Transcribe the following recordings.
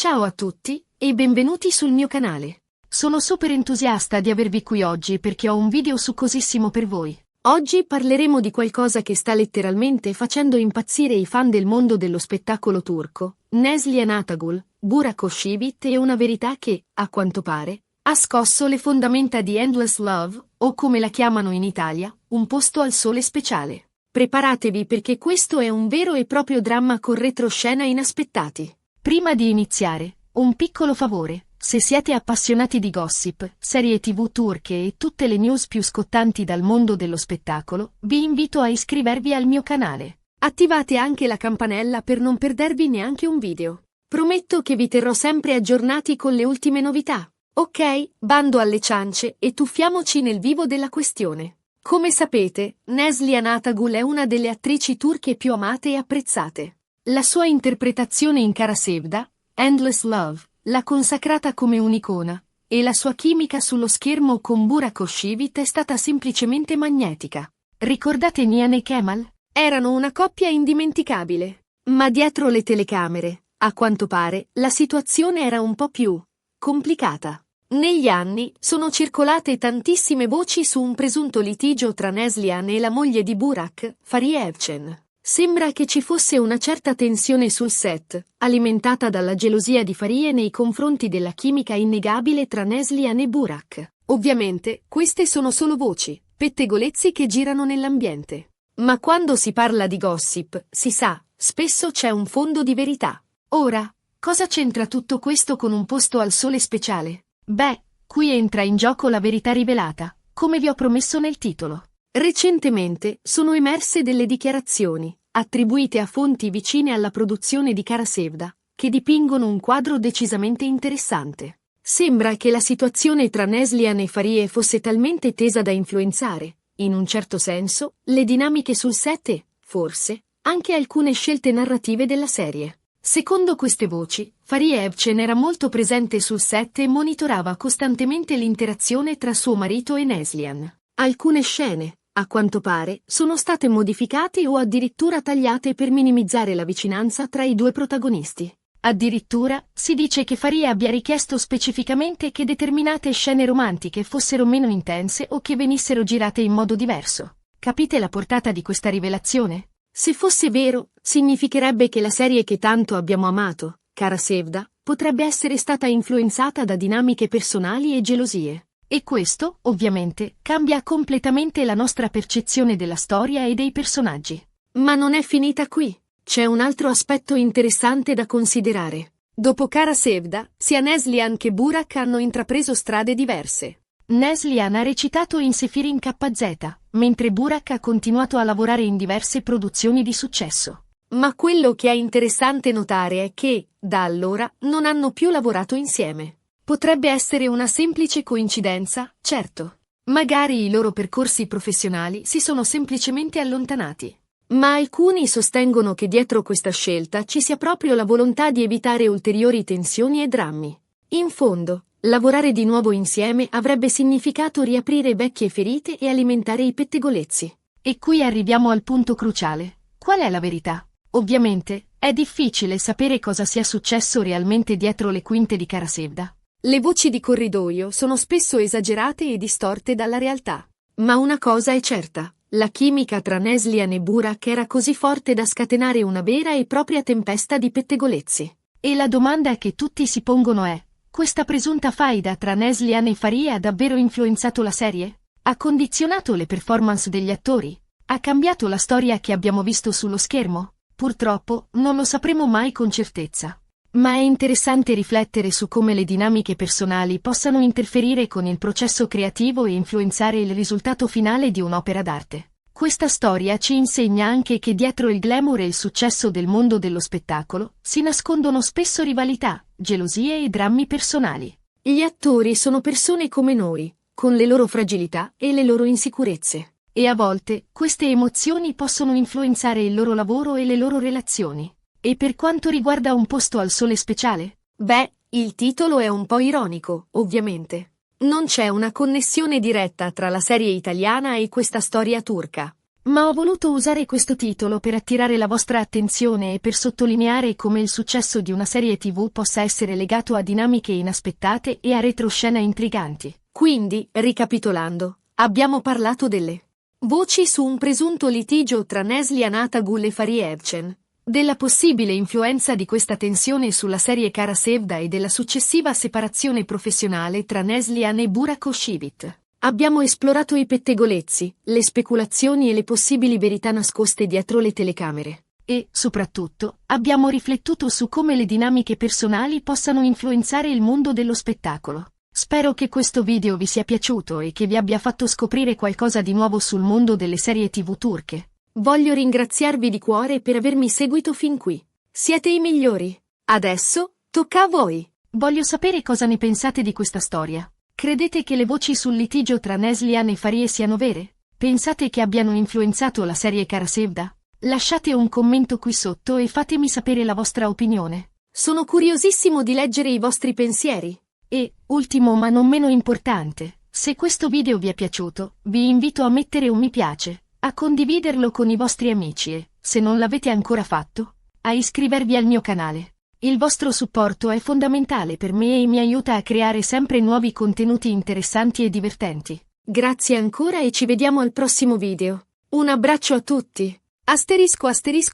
Ciao a tutti, e benvenuti sul mio canale. Sono super entusiasta di avervi qui oggi perché ho un video succosissimo per voi. Oggi parleremo di qualcosa che sta letteralmente facendo impazzire i fan del mondo dello spettacolo turco, Neslihan Atagul, Burak Özçivit, e una verità che, a quanto pare, ha scosso le fondamenta di Endless Love, o come la chiamano in Italia, Un posto al sole speciale. Preparatevi perché questo è un vero e proprio dramma con retroscena inaspettati. Prima di iniziare, un piccolo favore: se siete appassionati di gossip, serie TV turche e tutte le news più scottanti dal mondo dello spettacolo, vi invito a iscrivervi al mio canale. Attivate anche la campanella per non perdervi neanche un video. Prometto che vi terrò sempre aggiornati con le ultime novità. Ok, bando alle ciance e tuffiamoci nel vivo della questione. Come sapete, Neslihan Atagul è una delle attrici turche più amate e apprezzate. La sua interpretazione in Kara Sevda, Endless Love, l'ha consacrata come un'icona, e la sua chimica sullo schermo con Burak Özçivit è stata semplicemente magnetica. Ricordate Nihan e Kemal? Erano una coppia indimenticabile. Ma dietro le telecamere, a quanto pare, la situazione era un po' più complicata. Negli anni sono circolate tantissime voci su un presunto litigio tra Neslihan e la moglie di Burak, Fariye Evcen. Sembra che ci fosse una certa tensione sul set, alimentata dalla gelosia di Fariye nei confronti della chimica innegabile tra Neslihan e Burak. Ovviamente, queste sono solo voci, pettegolezzi che girano nell'ambiente. Ma quando si parla di gossip, si sa, spesso c'è un fondo di verità. Ora, cosa c'entra tutto questo con Un posto al sole speciale? Beh, qui entra in gioco la verità rivelata, come vi ho promesso nel titolo. Recentemente sono emerse delle dichiarazioni, attribuite a fonti vicine alla produzione di Kara Sevda, che dipingono un quadro decisamente interessante. Sembra che la situazione tra Neslihan e Fariye fosse talmente tesa da influenzare, in un certo senso, le dinamiche sul set e, forse, anche alcune scelte narrative della serie. Secondo queste voci, Fariye Evcen era molto presente sul set e monitorava costantemente l'interazione tra suo marito e Neslihan. Alcune scene, a quanto pare, sono state modificate o addirittura tagliate per minimizzare la vicinanza tra i due protagonisti. Addirittura, si dice che Fariye abbia richiesto specificamente che determinate scene romantiche fossero meno intense o che venissero girate in modo diverso. Capite la portata di questa rivelazione? Se fosse vero, significherebbe che la serie che tanto abbiamo amato, Kara Sevda, potrebbe essere stata influenzata da dinamiche personali e gelosie. E questo, ovviamente, cambia completamente la nostra percezione della storia e dei personaggi. Ma non è finita qui. C'è un altro aspetto interessante da considerare. Dopo Kara Sevda, sia Neslihan che Burak hanno intrapreso strade diverse. Neslihan ha recitato in Sefirin KZ, mentre Burak ha continuato a lavorare in diverse produzioni di successo. Ma quello che è interessante notare è che, da allora, non hanno più lavorato insieme. Potrebbe essere una semplice coincidenza, certo. Magari i loro percorsi professionali si sono semplicemente allontanati. Ma alcuni sostengono che dietro questa scelta ci sia proprio la volontà di evitare ulteriori tensioni e drammi. In fondo, lavorare di nuovo insieme avrebbe significato riaprire vecchie ferite e alimentare i pettegolezzi. E qui arriviamo al punto cruciale. Qual è la verità? Ovviamente, è difficile sapere cosa sia successo realmente dietro le quinte di Kara Sevda. Le voci di corridoio sono spesso esagerate e distorte dalla realtà. Ma una cosa è certa, la chimica tra Neslihan e Burak era così forte da scatenare una vera e propria tempesta di pettegolezzi. E la domanda che tutti si pongono è: questa presunta faida tra Neslihan e Fariye ha davvero influenzato la serie? Ha condizionato le performance degli attori? Ha cambiato la storia che abbiamo visto sullo schermo? Purtroppo, non lo sapremo mai con certezza. Ma è interessante riflettere su come le dinamiche personali possano interferire con il processo creativo e influenzare il risultato finale di un'opera d'arte. Questa storia ci insegna anche che dietro il glamour e il successo del mondo dello spettacolo si nascondono spesso rivalità, gelosie e drammi personali. Gli attori sono persone come noi, con le loro fragilità e le loro insicurezze. E a volte, queste emozioni possono influenzare il loro lavoro e le loro relazioni. E per quanto riguarda Un posto al sole speciale? Beh, il titolo è un po' ironico, ovviamente. Non c'è una connessione diretta tra la serie italiana e questa storia turca. Ma ho voluto usare questo titolo per attirare la vostra attenzione e per sottolineare come il successo di una serie TV possa essere legato a dinamiche inaspettate e a retroscena intriganti. Quindi, ricapitolando, abbiamo parlato delle voci su un presunto litigio tra Neslihan Atagul e Fariye Evcen, della possibile influenza di questa tensione sulla serie Kara Sevda e della successiva separazione professionale tra Neslihan e Burak Özçivit. Abbiamo esplorato i pettegolezzi, le speculazioni e le possibili verità nascoste dietro le telecamere. E, soprattutto, abbiamo riflettuto su come le dinamiche personali possano influenzare il mondo dello spettacolo. Spero che questo video vi sia piaciuto e che vi abbia fatto scoprire qualcosa di nuovo sul mondo delle serie TV turche. Voglio ringraziarvi di cuore per avermi seguito fin qui. Siete i migliori. Adesso, tocca a voi. Voglio sapere cosa ne pensate di questa storia. Credete che le voci sul litigio tra Neslihan e Fariye siano vere? Pensate che abbiano influenzato la serie Kara Sevda? Lasciate un commento qui sotto e fatemi sapere la vostra opinione. Sono curiosissimo di leggere i vostri pensieri. E, ultimo ma non meno importante, se questo video vi è piaciuto, vi invito a mettere un mi piace, a condividerlo con i vostri amici e, se non l'avete ancora fatto, a iscrivervi al mio canale. Il vostro supporto è fondamentale per me e mi aiuta a creare sempre nuovi contenuti interessanti e divertenti. Grazie ancora e ci vediamo al prossimo video. Un abbraccio a tutti.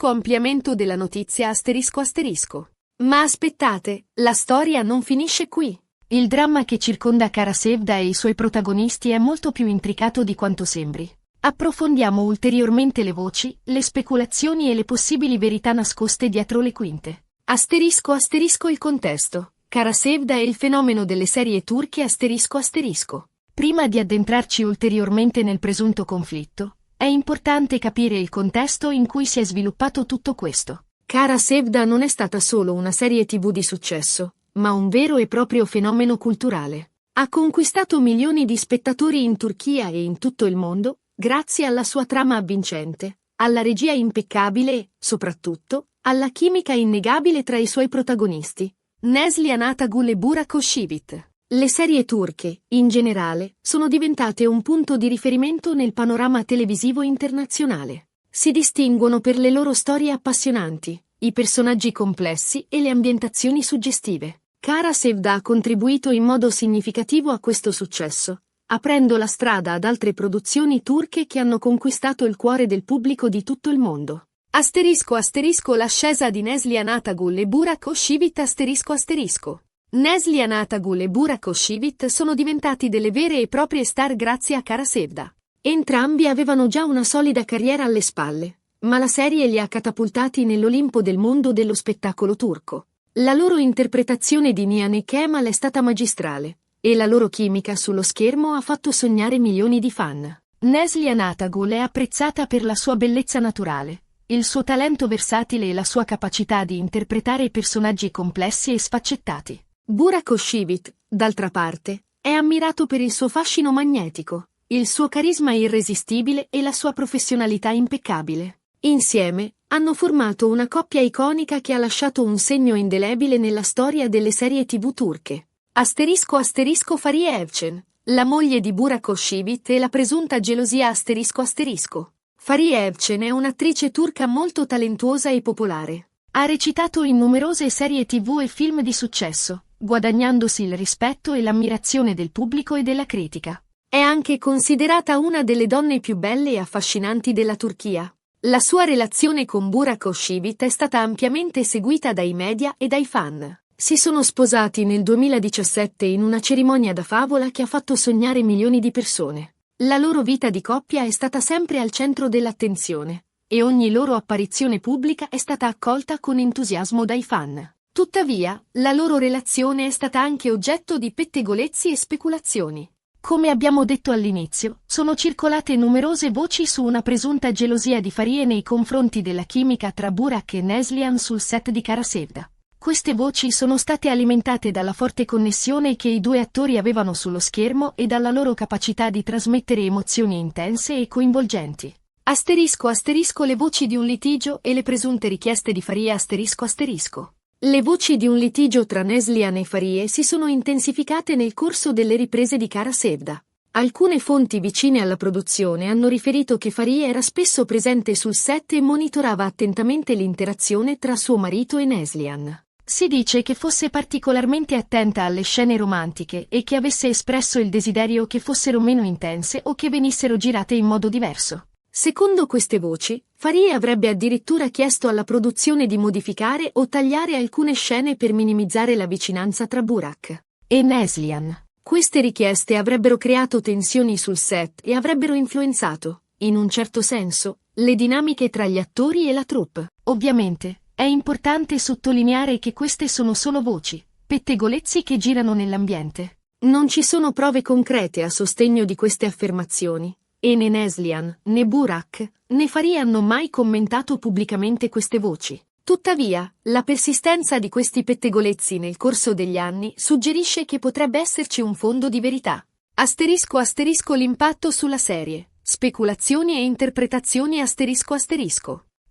Ampliamento della notizia ***. Ma aspettate, la storia non finisce qui. Il dramma che circonda Kara Sevda e i suoi protagonisti è molto più intricato di quanto sembri. Approfondiamo ulteriormente le voci, le speculazioni e le possibili verità nascoste dietro le quinte. Il contesto. Kara Sevda e il fenomeno delle serie turche ***. Prima di addentrarci ulteriormente nel presunto conflitto, è importante capire il contesto in cui si è sviluppato tutto questo. Kara Sevda non è stata solo una serie TV di successo, ma un vero e proprio fenomeno culturale. Ha conquistato milioni di spettatori in Turchia e in tutto il mondo, grazie alla sua trama avvincente, alla regia impeccabile e, soprattutto, alla chimica innegabile tra i suoi protagonisti, Neslihan Atagul e Burak Özçivit. Le serie turche, in generale, sono diventate un punto di riferimento nel panorama televisivo internazionale. Si distinguono per le loro storie appassionanti, i personaggi complessi e le ambientazioni suggestive. Kara Sevda ha contribuito in modo significativo a questo successo, aprendo la strada ad altre produzioni turche che hanno conquistato il cuore del pubblico di tutto il mondo. L'ascesa di Neslihan Atagul e Burak Özçivit Neslihan Atagul e Burak Özçivit sono diventati delle vere e proprie star grazie a Kara Sevda. Entrambi avevano già una solida carriera alle spalle, ma la serie li ha catapultati nell'Olimpo del mondo dello spettacolo turco. La loro interpretazione di Nihan e Kemal è stata magistrale, e la loro chimica sullo schermo ha fatto sognare milioni di fan. Neslihan Atagul è apprezzata per la sua bellezza naturale, il suo talento versatile e la sua capacità di interpretare personaggi complessi e sfaccettati. Burak Özçivit, d'altra parte, è ammirato per il suo fascino magnetico, il suo carisma irresistibile e la sua professionalità impeccabile. Insieme, hanno formato una coppia iconica che ha lasciato un segno indelebile nella storia delle serie TV turche. Fariye Evcen, la moglie di Burak Özçivit e la presunta gelosia ***. Fariye Evcen è un'attrice turca molto talentuosa e popolare. Ha recitato in numerose serie TV e film di successo, guadagnandosi il rispetto e l'ammirazione del pubblico e della critica. È anche considerata una delle donne più belle e affascinanti della Turchia. La sua relazione con Burak Özçivit è stata ampiamente seguita dai media e dai fan. Si sono sposati nel 2017 in una cerimonia da favola che ha fatto sognare milioni di persone. La loro vita di coppia è stata sempre al centro dell'attenzione, e ogni loro apparizione pubblica è stata accolta con entusiasmo dai fan. Tuttavia, la loro relazione è stata anche oggetto di pettegolezzi e speculazioni. Come abbiamo detto all'inizio, sono circolate numerose voci su una presunta gelosia di Fariye nei confronti della chimica tra Burak e Neslihan sul set di Kara Sevda. Queste voci sono state alimentate dalla forte connessione che i due attori avevano sullo schermo e dalla loro capacità di trasmettere emozioni intense e coinvolgenti. Le voci di un litigio e le presunte richieste di Fariye Le voci di un litigio tra Neslihan e Fariye si sono intensificate nel corso delle riprese di Kara Sevda. Alcune fonti vicine alla produzione hanno riferito che Faria era spesso presente sul set e monitorava attentamente l'interazione tra suo marito e Neslihan. Si dice che fosse particolarmente attenta alle scene romantiche e che avesse espresso il desiderio che fossero meno intense o che venissero girate in modo diverso. Secondo queste voci, Faria avrebbe addirittura chiesto alla produzione di modificare o tagliare alcune scene per minimizzare la vicinanza tra Burak e Neslihan. Queste richieste avrebbero creato tensioni sul set e avrebbero influenzato, in un certo senso, le dinamiche tra gli attori e la troupe. Ovviamente, è importante sottolineare che queste sono solo voci, pettegolezzi che girano nell'ambiente. Non ci sono prove concrete a sostegno di queste affermazioni, e né Neslihan, né Burak, né Faria hanno mai commentato pubblicamente queste voci. Tuttavia, la persistenza di questi pettegolezzi nel corso degli anni suggerisce che potrebbe esserci un fondo di verità. *** l'impatto sulla serie. Speculazioni e interpretazioni ***.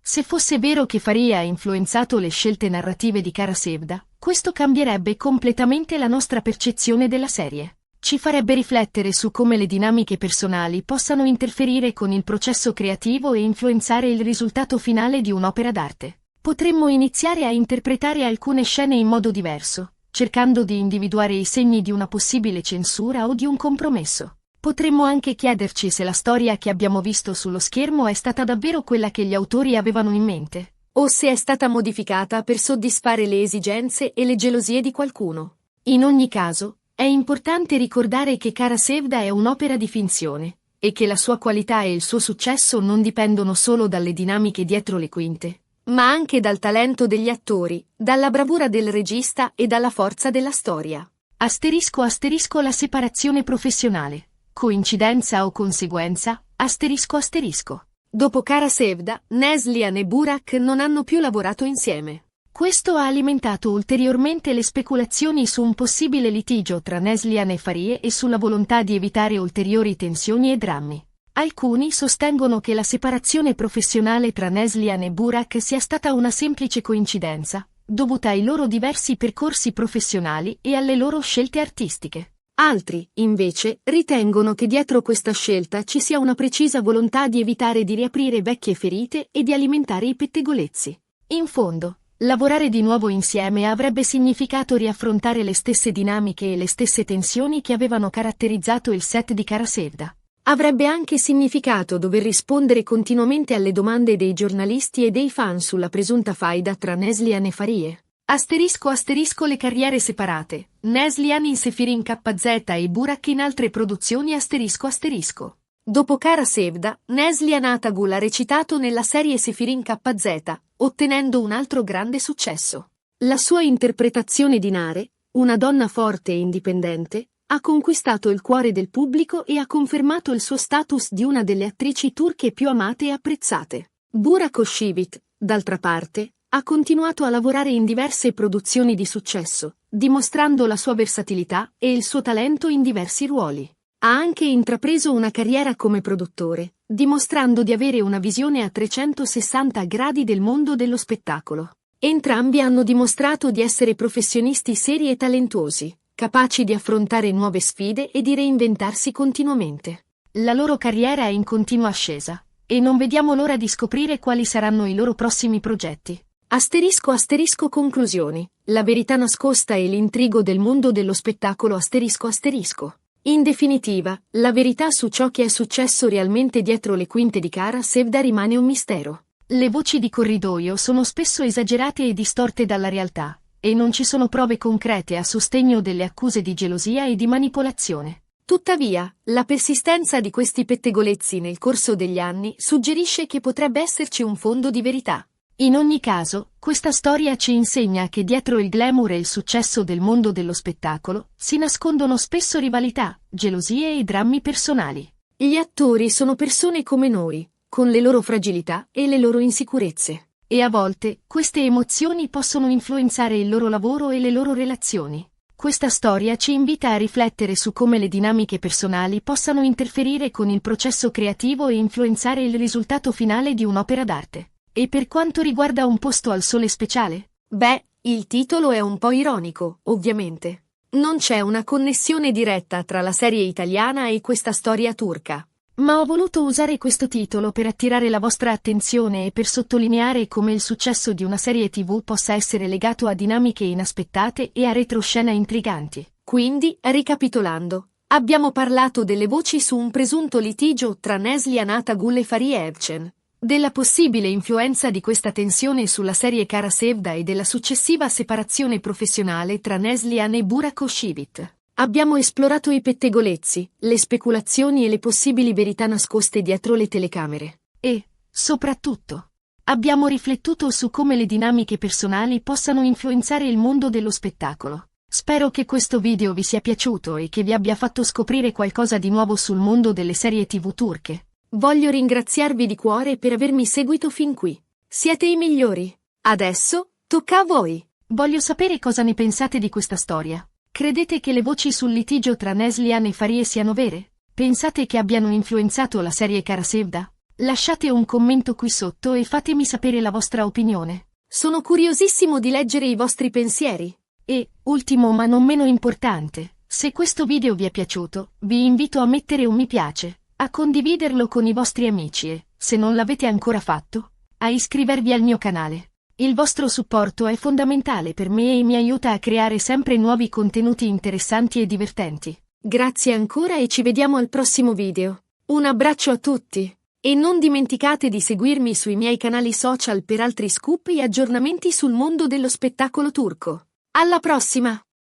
Se fosse vero che Faria ha influenzato le scelte narrative di Kara Sevda, questo cambierebbe completamente la nostra percezione della serie. Ci farebbe riflettere su come le dinamiche personali possano interferire con il processo creativo e influenzare il risultato finale di un'opera d'arte. Potremmo iniziare a interpretare alcune scene in modo diverso, cercando di individuare i segni di una possibile censura o di un compromesso. Potremmo anche chiederci se la storia che abbiamo visto sullo schermo è stata davvero quella che gli autori avevano in mente, o se è stata modificata per soddisfare le esigenze e le gelosie di qualcuno. In ogni caso, è importante ricordare che Kara Sevda è un'opera di finzione, e che la sua qualità e il suo successo non dipendono solo dalle dinamiche dietro le quinte, ma anche dal talento degli attori, dalla bravura del regista e dalla forza della storia. *** La separazione professionale. Coincidenza o conseguenza? ***. Dopo Kara Sevda, Neslihan e Burak non hanno più lavorato insieme. Questo ha alimentato ulteriormente le speculazioni su un possibile litigio tra Neslihan e Faria e sulla volontà di evitare ulteriori tensioni e drammi. Alcuni sostengono che la separazione professionale tra Neslihan e Burak sia stata una semplice coincidenza, dovuta ai loro diversi percorsi professionali e alle loro scelte artistiche. Altri, invece, ritengono che dietro questa scelta ci sia una precisa volontà di evitare di riaprire vecchie ferite e di alimentare i pettegolezzi. In fondo, lavorare di nuovo insieme avrebbe significato riaffrontare le stesse dinamiche e le stesse tensioni che avevano caratterizzato il set di Kara Sevda. Avrebbe anche significato dover rispondere continuamente alle domande dei giornalisti e dei fan sulla presunta faida tra Neslihan e Faria. *** Le carriere separate. Neslihan in Sefirin KZ e Burak in altre produzioni ***. Dopo Kara Sevda, Neslihan Atagul ha recitato nella serie Sefirin KZ, ottenendo un altro grande successo. La sua interpretazione di Nare, una donna forte e indipendente, ha conquistato il cuore del pubblico e ha confermato il suo status di una delle attrici turche più amate e apprezzate. Burak Özçivit, d'altra parte, ha continuato a lavorare in diverse produzioni di successo, dimostrando la sua versatilità e il suo talento in diversi ruoli. Ha anche intrapreso una carriera come produttore, dimostrando di avere una visione a 360 gradi del mondo dello spettacolo. Entrambi hanno dimostrato di essere professionisti seri e talentuosi, capaci di affrontare nuove sfide e di reinventarsi continuamente. La loro carriera è in continua ascesa, e non vediamo l'ora di scoprire quali saranno i loro prossimi progetti. *** Conclusioni. La verità nascosta e l'intrigo del mondo dello spettacolo ***. In definitiva, la verità su ciò che è successo realmente dietro le quinte di Kara Sevda rimane un mistero. Le voci di corridoio sono spesso esagerate e distorte dalla realtà, e non ci sono prove concrete a sostegno delle accuse di gelosia e di manipolazione. Tuttavia, la persistenza di questi pettegolezzi nel corso degli anni suggerisce che potrebbe esserci un fondo di verità. In ogni caso, questa storia ci insegna che dietro il glamour e il successo del mondo dello spettacolo si nascondono spesso rivalità, gelosie e drammi personali. Gli attori sono persone come noi, con le loro fragilità e le loro insicurezze. E a volte, queste emozioni possono influenzare il loro lavoro e le loro relazioni. Questa storia ci invita a riflettere su come le dinamiche personali possano interferire con il processo creativo e influenzare il risultato finale di un'opera d'arte. E per quanto riguarda Un posto al sole speciale? Beh, il titolo è un po' ironico, ovviamente. Non c'è una connessione diretta tra la serie italiana e questa storia turca. Ma ho voluto usare questo titolo per attirare la vostra attenzione e per sottolineare come il successo di una serie TV possa essere legato a dinamiche inaspettate e a retroscena intriganti. Quindi, ricapitolando, abbiamo parlato delle voci su un presunto litigio tra Neslihan Atagul e Fahriye Evcen, della possibile influenza di questa tensione sulla serie Kara Sevda e della successiva separazione professionale tra Neslihan e Burak Özçivit. Abbiamo esplorato i pettegolezzi, le speculazioni e le possibili verità nascoste dietro le telecamere. E, soprattutto, abbiamo riflettuto su come le dinamiche personali possano influenzare il mondo dello spettacolo. Spero che questo video vi sia piaciuto e che vi abbia fatto scoprire qualcosa di nuovo sul mondo delle serie TV turche. Voglio ringraziarvi di cuore per avermi seguito fin qui. Siete i migliori. Adesso, tocca a voi. Voglio sapere cosa ne pensate di questa storia. Credete che le voci sul litigio tra Neslihan e Fahriye siano vere? Pensate che abbiano influenzato la serie Kara Sevda? Lasciate un commento qui sotto e fatemi sapere la vostra opinione. Sono curiosissimo di leggere i vostri pensieri. E, ultimo ma non meno importante, se questo video vi è piaciuto, vi invito a mettere un mi piace, a condividerlo con i vostri amici e, se non l'avete ancora fatto, a iscrivervi al mio canale. Il vostro supporto è fondamentale per me e mi aiuta a creare sempre nuovi contenuti interessanti e divertenti. Grazie ancora e ci vediamo al prossimo video. Un abbraccio a tutti! E non dimenticate di seguirmi sui miei canali social per altri scoop e aggiornamenti sul mondo dello spettacolo turco. Alla prossima!